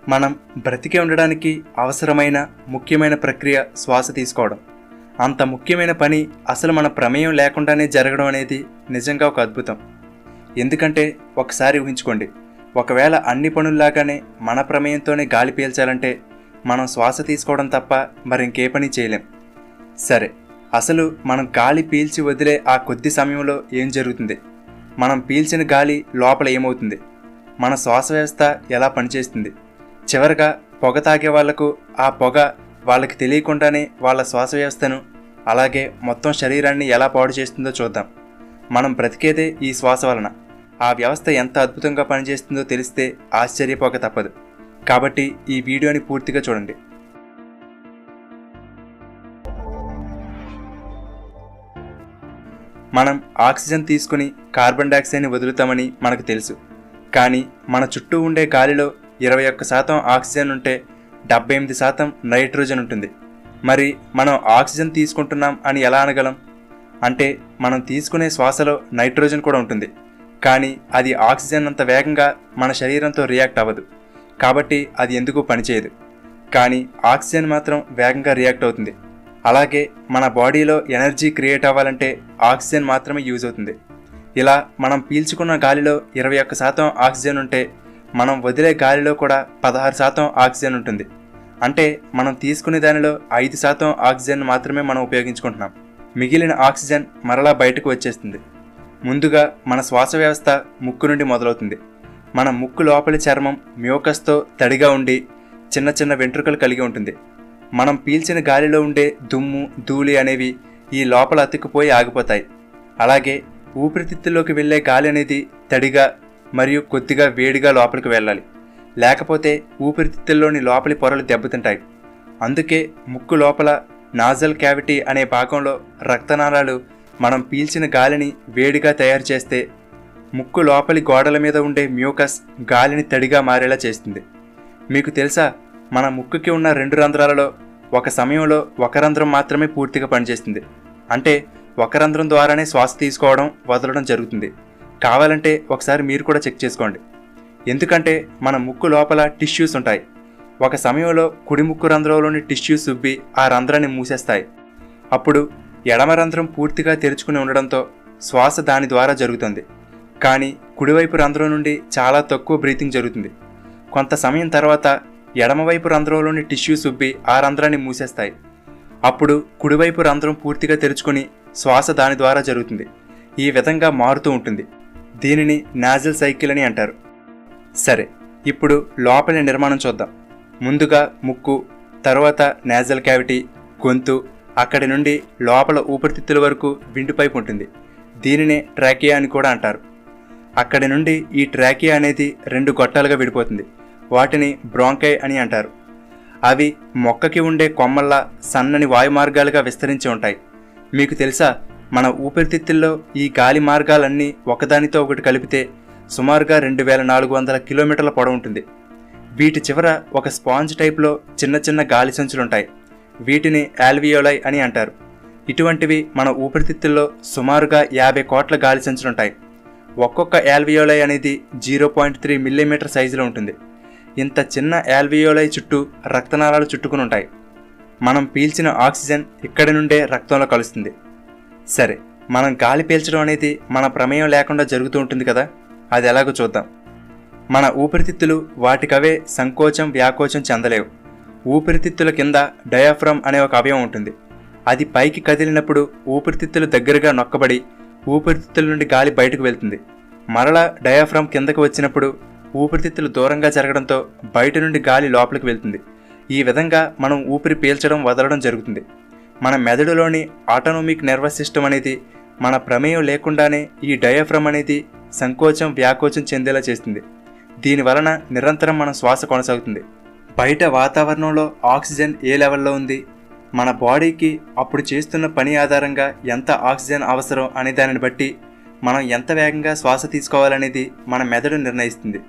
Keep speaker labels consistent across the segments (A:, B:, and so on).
A: మనం బ్రతికి ఉండడానికి అవసరమైన ముఖ్యమైన ప్రక్రియ శ్వాస తీసుకోవడం. అంత ముఖ్యమైన పని అసలు మన ప్రమేయం లేకుండానే జరగడం అనేది నిజంగా ఒక అద్భుతం. ఎందుకంటే ఒకసారి ఊహించుకోండి, ఒకవేళ అన్ని పనుల్లాగానే మన ప్రమేయంతోనే గాలి పీల్చాలంటే మనం శ్వాస తీసుకోవడం తప్ప మరింకే పని చేయలేం. సరే, అసలు మనం గాలి పీల్చి వదిలే ఆ కొద్ది సమయంలో ఏం జరుగుతుంది? మనం పీల్చిన గాలి లోపల ఏమవుతుంది? మన శ్వాస వ్యవస్థ ఎలా పనిచేస్తుంది? చివరగా పొగ తాగే వాళ్లకు ఆ పొగ వాళ్ళకి తెలియకుండానే వాళ్ళ శ్వాస వ్యవస్థను అలాగే మొత్తం శరీరాన్ని ఎలా పాడు చేస్తుందో చూద్దాం. మనం బ్రతికేదే ఈ శ్వాస వలన. ఆ వ్యవస్థ ఎంత అద్భుతంగా పనిచేస్తుందో తెలిస్తే ఆశ్చర్యపోక తప్పదు. కాబట్టి ఈ వీడియోని పూర్తిగా చూడండి. మనం ఆక్సిజన్ తీసుకుని కార్బన్ డైఆక్సైడ్ని వదులుతామని మనకు తెలుసు. కానీ మన చుట్టూ ఉండే గాలిలో 21% ఆక్సిజన్ ఉంటే 78% నైట్రోజన్ ఉంటుంది. మరి మనం ఆక్సిజన్ తీసుకుంటున్నాం అని ఎలా అనగలం? అంటే మనం తీసుకునే శ్వాసలో నైట్రోజన్ కూడా ఉంటుంది, కానీ అది ఆక్సిజన్ అంత వేగంగా మన శరీరంతో రియాక్ట్ అవ్వదు. కాబట్టి అది ఎందుకు పనిచేయదు. కానీ ఆక్సిజన్ మాత్రం వేగంగా రియాక్ట్ అవుతుంది. అలాగే మన బాడీలో ఎనర్జీ క్రియేట్ అవ్వాలంటే ఆక్సిజన్ మాత్రమే యూజ్ అవుతుంది. ఇలా మనం పీల్చుకున్న గాలిలో 21% ఆక్సిజన్ ఉంటే మనం వదిలే గాలిలో కూడా 16% ఆక్సిజన్ ఉంటుంది. అంటే మనం తీసుకునే దానిలో 5% ఆక్సిజన్ మాత్రమే మనం ఉపయోగించుకుంటున్నాం. మిగిలిన ఆక్సిజన్ మరలా బయటకు వచ్చేస్తుంది. ముందుగా మన శ్వాస వ్యవస్థ ముక్కు నుండి మొదలవుతుంది. మన ముక్కు లోపలి చర్మం మ్యూకస్తో తడిగా ఉండి చిన్న చిన్న వెంట్రుకలు కలిగి ఉంటుంది. మనం పీల్చిన గాలిలో ఉండే దుమ్ము, ధూళి అనేవి ఈ లోపల అతుక్కుపోయి ఆగిపోతాయి. అలాగే ఊపిరితిత్తుల్లోకి వెళ్లే గాలి అనేది తడిగా మరియు కొద్దిగా వేడిగా లోపలికి వెళ్ళాలి. లేకపోతే ఊపిరితిత్తుల్లోని లోపలి పొరలు దెబ్బతింటాయి. అందుకే ముక్కు లోపల నాజల్ క్యావిటీ అనే భాగంలో రక్తనాళాలు మనం పీల్చిన గాలిని వేడిగా తయారు చేస్తే ముక్కు లోపలి గోడల మీద ఉండే మ్యూకస్ గాలిని తడిగా మారేలా చేస్తుంది. మీకు తెలుసా, మన ముక్కుకి ఉన్న 2 రంధ్రాలలో ఒక సమయంలో ఒక రంధ్రం మాత్రమే పూర్తిగా పనిచేస్తుంది. అంటే ఒక రంధ్రం ద్వారానే శ్వాస తీసుకోవడం, వదలడం జరుగుతుంది. కావాలంటే ఒకసారి మీరు కూడా చెక్ చేసుకోండి. ఎందుకంటే మన ముక్కు లోపల టిష్యూస్ ఉంటాయి. ఒక సమయంలో కుడి ముక్కు రంధ్రంలోని టిష్యూస్ ఉబ్బి ఆ రంధ్రాన్ని మూసేస్తాయి. అప్పుడు ఎడమ రంధ్రం పూర్తిగా తెరుచుకుని ఉండడంతో శ్వాస దాని ద్వారా జరుగుతుంది. కానీ కుడివైపు రంధ్రం నుండి చాలా తక్కువ బ్రీతింగ్ జరుగుతుంది. కొంత సమయం తర్వాత ఎడమవైపు రంధ్రంలోని టిష్యూస్ ఉబ్బి ఆ రంధ్రాన్ని మూసేస్తాయి. అప్పుడు కుడివైపు రంధ్రం పూర్తిగా తెరుచుకుని శ్వాస దాని ద్వారా జరుగుతుంది. ఈ విధంగా మారుతూ ఉంటుంది. దీనిని నాజల్ సైకిల్ అని అంటారు. సరే, ఇప్పుడు లోపలి నిర్మాణం చూద్దాం. ముందుగా ముక్కు, తర్వాత నాజల్ క్యావిటీ, గొంతు, అక్కడి నుండి లోపల ఊపిరితిత్తుల వరకు విండ్ పైప్ ఉంటుంది. దీనినే ట్రాకియా అని కూడా అంటారు. అక్కడి నుండి ఈ ట్రాకియా అనేది 2 గొట్టాలుగా విడిపోతుంది. వాటిని బ్రాంకై అని అంటారు. అవి మొక్కకి ఉండే కొమ్మల్లా సన్నని వాయు మార్గాలుగా విస్తరించి ఉంటాయి. మీకు తెలుసా, మన ఊపిరితిత్తుల్లో ఈ గాలి మార్గాలన్నీ ఒకదానితో ఒకటి కలిపితే సుమారుగా 2400 కిలోమీటర్ల పొడవు ఉంటుంది. వీటి చివర ఒక స్పాంజ్ టైప్లో చిన్న చిన్న గాలి సంచులుంటాయి. వీటిని ఆల్వియోలై అని అంటారు. ఇటువంటివి మన ఊపిరితిత్తుల్లో సుమారుగా 50 కోట్ల గాలి సంచులుంటాయి. ఒక్కొక్క ఆల్వియోలై అనేది 0.3 మిల్లీమీటర్ సైజులో ఉంటుంది. ఇంత చిన్న ఆల్వియోలై చుట్టూ రక్తనాళాలు చుట్టుకుని ఉంటాయి. మనం పీల్చిన ఆక్సిజన్ ఇక్కడి నుండే రక్తంలో కలుస్తుంది. సరే, మనం గాలి పీల్చడం అనేది మన ప్రమేయం లేకుండా జరుగుతూ ఉంటుంది కదా. అది ఎలాగో చూద్దాం. మన ఊపిరితిత్తులు వాటికవే సంకోచం, వ్యాకోచం చెందలేవు. ఊపిరితిత్తుల కింద డయాఫ్రమ్ అనే ఒక అవయవం ఉంటుంది. అది పైకి కదిలినప్పుడు ఊపిరితిత్తులు దగ్గరగా నొక్కబడి ఊపిరితిత్తుల నుండి గాలి బయటకు వెళ్తుంది. మరలా డయాఫ్రమ్ కిందకు వచ్చినప్పుడు ఊపిరితిత్తులు దూరంగా జరగడంతో బయట నుండి గాలి లోపలికి వెళ్తుంది. ఈ విధంగా మనం ఊపిరి పీల్చడం, వదలడం జరుగుతుంది. మన మెదడులోని ఆటోనమిక్ నర్వస్ సిస్టమ్ అనేది మన ప్రమేయం లేకుండానే ఈ డయాఫ్రమ్ అనేది సంకోచం, వ్యాకోచం చెందేలా చేస్తుంది. దీనివలన నిరంతరం మన శ్వాస కొనసాగుతుంది. బయట వాతావరణంలో ఆక్సిజన్ ఏ లెవెల్లో ఉంది, మన బాడీకి అప్పుడు చేస్తున్న పని ఆధారంగా ఎంత ఆక్సిజన్ అవసరం అనే దానిని బట్టి మనం ఎంత వేగంగా శ్వాస తీసుకోవాలనేది మన మెదడు నిర్ణయిస్తుంది.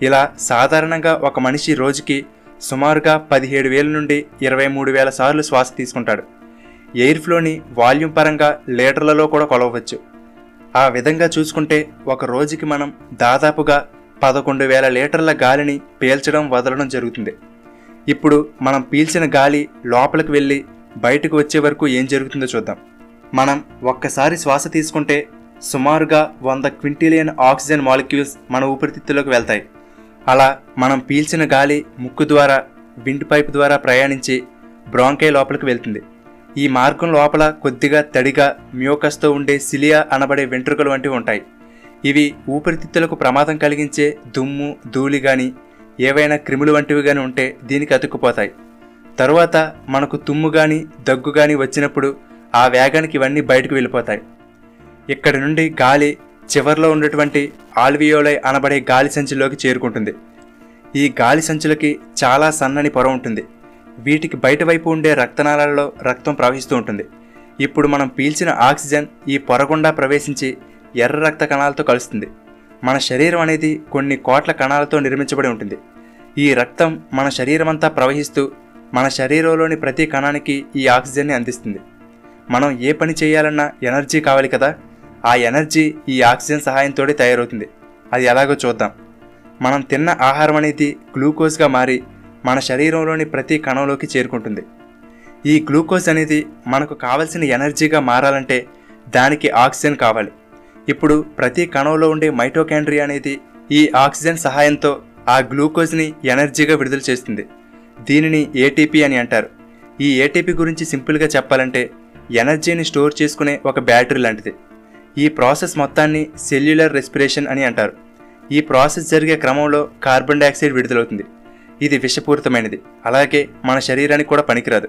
A: ఇలా సాధారణంగా ఒక మనిషి రోజుకి సుమారుగా 17,000 నుండి 23,000 సార్లు శ్వాస తీసుకుంటాడు. ఎయిర్ ఫ్లోని వాల్యూమ్ పరంగా లీటర్లలో కూడా కొలవచ్చు. ఆ విధంగా చూసుకుంటే ఒక రోజుకి మనం దాదాపుగా 11,000 లీటర్ల గాలిని పీల్చడం వదలడం జరుగుతుంది. ఇప్పుడు మనం పీల్చిన గాలి లోపలికి వెళ్ళి బయటకు వచ్చే వరకు ఏం జరుగుతుందో చూద్దాం. మనం ఒక్కసారి శ్వాస తీసుకుంటే సుమారుగా 100 క్వింటిలియన్ ఆక్సిజన్ మాలిక్యూల్స్ మన ఊపిరితిత్తులోకి వెళ్తాయి. అలా మనం పీల్చిన గాలి ముక్కు ద్వారా విండ్ పైప్ ద్వారా ప్రయాణించి బ్రాంకై లోపలికి వెళ్తుంది. ఈ మార్గం లోపల కొద్దిగా తడిగా మ్యూకస్తో ఉండే సిలియా అనబడే వెంట్రుకలు వంటివి ఉంటాయి. ఇవి ఊపిరితిత్తులకు ప్రమాదం కలిగించే దుమ్ము, ధూళి కానీ ఏవైనా క్రిములు వంటివి కానీ ఉంటే దీనికి అతుక్కుపోతాయి. తరువాత మనకు తుమ్ము కానీ దగ్గు కానీ వచ్చినప్పుడు ఆ వేగానికి ఇవన్నీ బయటకు వెళ్ళిపోతాయి. ఇక్కడి నుండి గాలి చివర్లో ఉన్నటువంటి ఆల్వియోలై అనబడే గాలి సంచుల్లోకి చేరుకుంటుంది. ఈ గాలి సంచులకి చాలా సన్నని పొర ఉంటుంది. వీటికి బయట వైపు ఉండే రక్తనాళాలలో రక్తం ప్రవహిస్తూ ఉంటుంది. ఇప్పుడు మనం పీల్చిన ఆక్సిజన్ ఈ పొర గుండా ప్రవేశించి ఎర్ర రక్త కణాలతో కలుస్తుంది. మన శరీరం అనేది కొన్ని కోట్ల కణాలతో నిర్మించబడి ఉంటుంది. ఈ రక్తం మన శరీరం అంతా ప్రవహిస్తూ మన శరీరంలోని ప్రతి కణానికి ఈ ఆక్సిజన్ని అందిస్తుంది. మనం ఏ పని చేయాలన్నా ఎనర్జీ కావాలి కదా, ఆ ఎనర్జీ ఈ ఆక్సిజన్ సహాయంతో తయారవుతుంది. అది ఎలాగో చూద్దాం. మనం తిన్న ఆహారం అనేది గ్లూకోజ్గా మారి మన శరీరంలోని ప్రతి కణంలోకి చేరుకుంటుంది. ఈ గ్లూకోజ్ అనేది మనకు కావలసిన ఎనర్జీగా మారాలంటే దానికి ఆక్సిజన్ కావాలి. ఇప్పుడు ప్రతి కణంలో ఉండే మైటోకాండ్రియా అనేది ఈ ఆక్సిజన్ సహాయంతో ఆ గ్లూకోజ్ని ఎనర్జీగా విడుదల చేస్తుంది. దీనిని ఏటీపీ అని అంటారు. ఈ ఏటీపీ గురించి సింపుల్గా చెప్పాలంటే ఎనర్జీని స్టోర్ చేసుకునే ఒక బ్యాటరీ లాంటిది. ఈ ప్రాసెస్ మొత్తాన్ని సెల్యులర్ రెస్పిరేషన్ అని అంటారు. ఈ ప్రాసెస్ జరిగే క్రమంలో కార్బన్ డైఆక్సైడ్ విడుదలవుతుంది. ఇది విషపూరితమైనది, అలాగే మన శరీరానికి కూడా పనికిరాదు.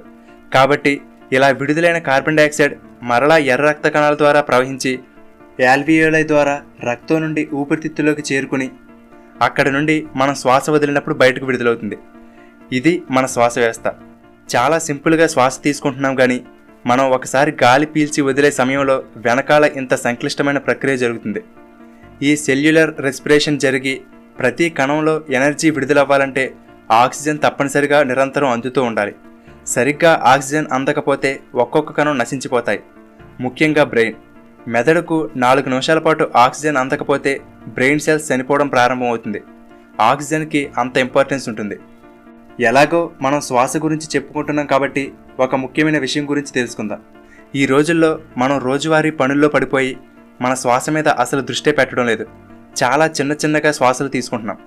A: కాబట్టి ఇలా విడుదలైన కార్బన్ డైఆక్సైడ్ మరలా ఎర్ర రక్త కణాల ద్వారా ప్రవహించి ఆల్వియోలై ద్వారా రక్తం నుండి ఊపిరితిత్తులోకి చేరుకుని అక్కడి నుండి మనం శ్వాస వదిలినప్పుడు బయటకు విడుదలవుతుంది. ఇది మన శ్వాస వ్యవస్థ. చాలా సింపుల్గా శ్వాస తీసుకుంటున్నాం, కానీ మనం ఒకసారి గాలి పీల్చి వదిలే సమయంలో వెనకాల ఇంత సంక్లిష్టమైన ప్రక్రియ జరుగుతుంది. ఈ సెల్యులర్ రెస్పిరేషన్ జరిగి ప్రతి కణంలో ఎనర్జీ విడుదలవ్వాలంటే ఆక్సిజన్ తప్పనిసరిగా నిరంతరం అందుతూ ఉండాలి. సరిగ్గా ఆక్సిజన్ అందకపోతే ఒక్కొక్క కణం నశించిపోతాయి. ముఖ్యంగా బ్రెయిన్, మెదడుకు 4 నిమిషాల పాటు ఆక్సిజన్ అందకపోతే బ్రెయిన్ సెల్స్ చనిపోవడం ప్రారంభమవుతుంది. ఆక్సిజన్కి అంత ఇంపార్టెన్స్ ఉంటుంది. ఎలాగో మనం శ్వాస గురించి చెప్పుకుంటున్నాం కాబట్టి ఒక ముఖ్యమైన విషయం గురించి తెలుసుకుందాం. ఈ రోజుల్లో మనం రోజువారీ పనుల్లో పడిపోయి మన శ్వాస మీద అసలు దృష్టి పెట్టడం లేదు. చాలా చిన్నగా శ్వాసలు తీసుకుంటున్నాం.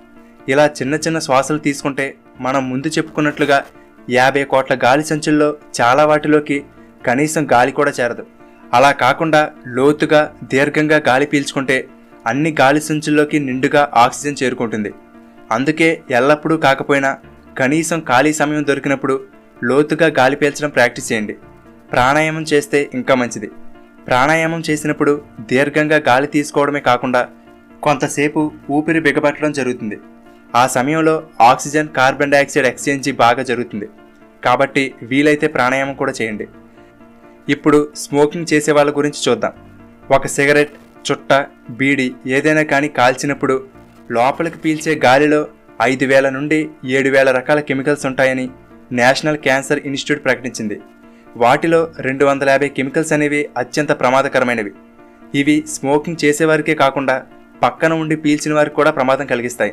A: ఇలా చిన్న శ్వాసలు తీసుకుంటే మనం ముందు చెప్పుకున్నట్లుగా 50 కోట్ల గాలి సంచుల్లో చాలా వాటిలోకి కనీసం గాలి కూడా చేరదు. అలా కాకుండా లోతుగా దీర్ఘంగా గాలి పీల్చుకుంటే అన్ని గాలి సంచుల్లోకి నిండుగా ఆక్సిజన్ చేరుకుంటుంది. అందుకే ఎల్లప్పుడూ కాకపోయినా కనీసం ఖాళీ సమయం దొరికినప్పుడు లోతుగా గాలి పీల్చడం ప్రాక్టీస్ చేయండి. ప్రాణాయామం చేస్తే ఇంకా మంచిది. ప్రాణాయామం చేసినప్పుడు దీర్ఘంగా గాలి తీసుకోవడమే కాకుండా కొంతసేపు ఊపిరి బిగబట్టడం జరుగుతుంది. ఆ సమయంలో ఆక్సిజన్ కార్బన్ డైఆక్సైడ్ ఎక్స్చేంజీ బాగా జరుగుతుంది. కాబట్టి వీలైతే ప్రాణాయామం కూడా చేయండి. ఇప్పుడు స్మోకింగ్ చేసే వాళ్ళ గురించి చూద్దాం. ఒక సిగరెట్, చుట్ట, బీడి ఏదైనా కానీ కాల్చినప్పుడు లోపలికి పీల్చే గాలిలో 5,000 నుండి 7,000 రకాల కెమికల్స్ ఉంటాయని నేషనల్ క్యాన్సర్ ఇన్స్టిట్యూట్ ప్రకటించింది. వాటిలో 250 కెమికల్స్ అనేవి అత్యంత ప్రమాదకరమైనవి. ఇవి స్మోకింగ్ చేసేవారికే కాకుండా పక్కన ఉండి పీల్చిన వారికి కూడా ప్రమాదం కలిగిస్తాయి.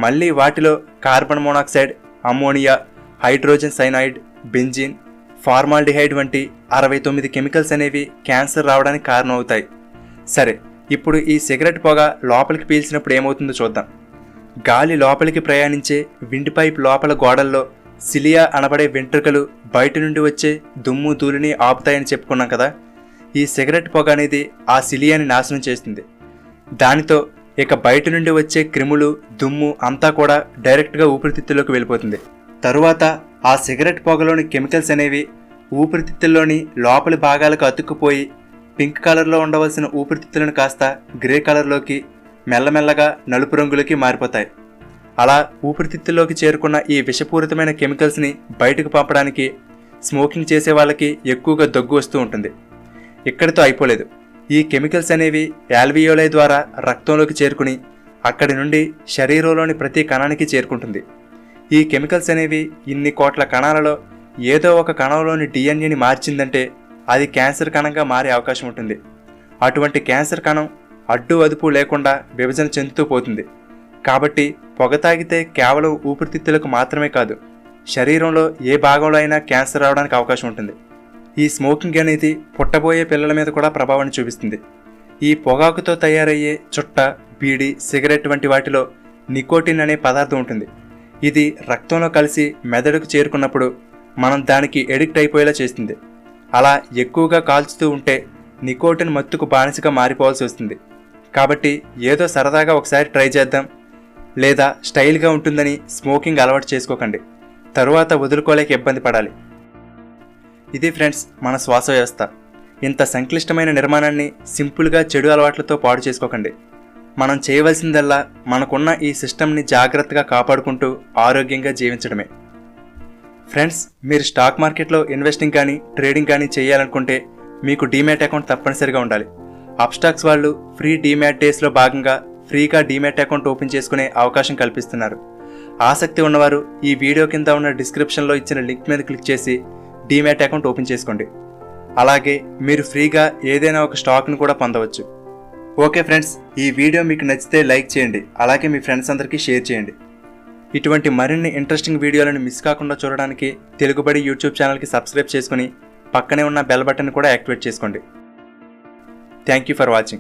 A: మళ్ళీ వాటిలో carbon monoxide, ammonia, hydrogen cyanide, benzene, formaldehyde వంటి 69 కెమికల్స్ అనేవి క్యాన్సర్ రావడానికి కారణమవుతాయి. సరే, ఇప్పుడు ఈ సిగరెట్ పొగ లోపలికి పీల్చినప్పుడు ఏమవుతుందో చూద్దాం. గాలి లోపలికి ప్రయాణించే విండ్ పైప్ లోపల గోడల్లో సిలియా అనబడే వెంట్రుకలు బయట నుండి వచ్చే దుమ్ము ధూళిని ఆపుతాయని చెప్పుకున్నాం కదా. ఈ సిగరెట్ పొగ అనేది ఆ సిలియాని నాశనం చేస్తుంది. దానితో ఇక బయట నుండి వచ్చే క్రిములు, దుమ్ము అంతా కూడా డైరెక్ట్గా ఊపిరితిత్తుల్లోకి వెళ్ళిపోతుంది. తరువాత ఆ సిగరెట్ పొగలోని కెమికల్స్ అనేవి ఊపిరితిత్తుల్లోని లోపలి భాగాలకు అతుక్కుపోయి పింక్ కలర్లో ఉండవలసిన ఊపిరితిత్తులను కాస్త గ్రే కలర్లోకి, మెల్లమెల్లగా నలుపు రంగులకి మారిపోతాయి. అలా ఊపిరితిత్తుల్లోకి చేరుకున్న ఈ విషపూరితమైన కెమికల్స్ని బయటకు పంపడానికి స్మోకింగ్ చేసే వాళ్ళకి ఎక్కువగా దగ్గు వస్తూ ఉంటుంది. ఇక్కడితో అయిపోలేదు. ఈ కెమికల్స్ అనేవి ఆల్వియోలై ద్వారా రక్తంలోకి చేరుకుని అక్కడి నుండి శరీరంలోని ప్రతి కణానికి చేరుకుంటుంది. ఈ కెమికల్స్ అనేవి ఇన్ని కోట్ల కణాలలో ఏదో ఒక కణంలోని డిఎన్ఏని మార్చిందంటే అది క్యాన్సర్ కణంగా మారే అవకాశం ఉంటుంది. అటువంటి క్యాన్సర్ కణం అడ్డు అదుపు లేకుండా విభజన చెందుతూ పోతుంది. కాబట్టి పొగ తాగితే కేవలం ఊపిరితిత్తులకు మాత్రమే కాదు, శరీరంలో ఏ భాగంలో అయినా క్యాన్సర్ రావడానికి అవకాశం ఉంటుంది. ఈ స్మోకింగ్ అనేది పుట్టబోయే పిల్లల మీద కూడా ప్రభావాన్ని చూపిస్తుంది. ఈ పొగాకుతో తయారయ్యే చుట్ట, బీడి, సిగరెట్ వంటి వాటిలో నికోటిన్ అనే పదార్థం ఉంటుంది. ఇది రక్తంలో కలిసి మెదడుకు చేరుకున్నప్పుడు మనం దానికి ఎడిక్ట్ అయిపోయేలా చేస్తుంది. అలా ఎక్కువగా కాల్చుతూ ఉంటే నికోటిన్ మత్తుకు బానిసగా మారిపోవాల్సి వస్తుంది. కాబట్టి ఏదో సరదాగా ఒకసారి ట్రై చేద్దాం లేదా స్టైల్గా ఉంటుందని స్మోకింగ్ అలవాటు చేసుకోకండి. తరువాత వదులుకోలేక ఇబ్బంది పడాలి. ఇది ఫ్రెండ్స్ మన శ్వాస వ్యవస్థ. ఇంత సంక్లిష్టమైన నిర్మాణాన్ని సింపుల్గా చెడు అలవాట్లతో పాడు చేసుకోకండి. మనం చేయవలసిందల్లా మనకున్న ఈ సిస్టమ్ని జాగ్రత్తగా కాపాడుకుంటూ ఆరోగ్యంగా జీవించడమే. ఫ్రెండ్స్, మీరు స్టాక్ మార్కెట్లో ఇన్వెస్టింగ్ కానీ ట్రేడింగ్ కానీ చేయాలనుకుంటే మీకు డీమ్యాట్ అకౌంట్ తప్పనిసరిగా ఉండాలి. అప్స్టాక్స్ వాళ్ళు ఫ్రీ డీమ్యాట్ డేస్లో భాగంగా ఫ్రీగా డీమ్యాట్ అకౌంట్ ఓపెన్ చేసుకునే అవకాశం కల్పిస్తున్నారు. ఆసక్తి ఉన్నవారు ఈ వీడియో కింద ఉన్న డిస్క్రిప్షన్లో ఇచ్చిన లింక్ మీద క్లిక్ చేసి డీమ్యాట్ అకౌంట్ ఓపెన్ చేసుకోండి. అలాగే మీరు ఫ్రీగా ఏదైనా ఒక స్టాక్ను కూడా పొందవచ్చు. ఓకే ఫ్రెండ్స్, ఈ వీడియో మీకు నచ్చితే లైక్ చేయండి. అలాగే మీ ఫ్రెండ్స్ అందరికీ షేర్ చేయండి. ఇటువంటి మరిన్ని ఇంట్రెస్టింగ్ వీడియోలను మిస్ కాకుండా చూడడానికి తెలుగుబడి యూట్యూబ్ ఛానల్కి సబ్స్క్రైబ్ చేసుకుని పక్కనే ఉన్న బెల్ బటన్ కూడా యాక్టివేట్ చేసుకోండి. Thank you for watching.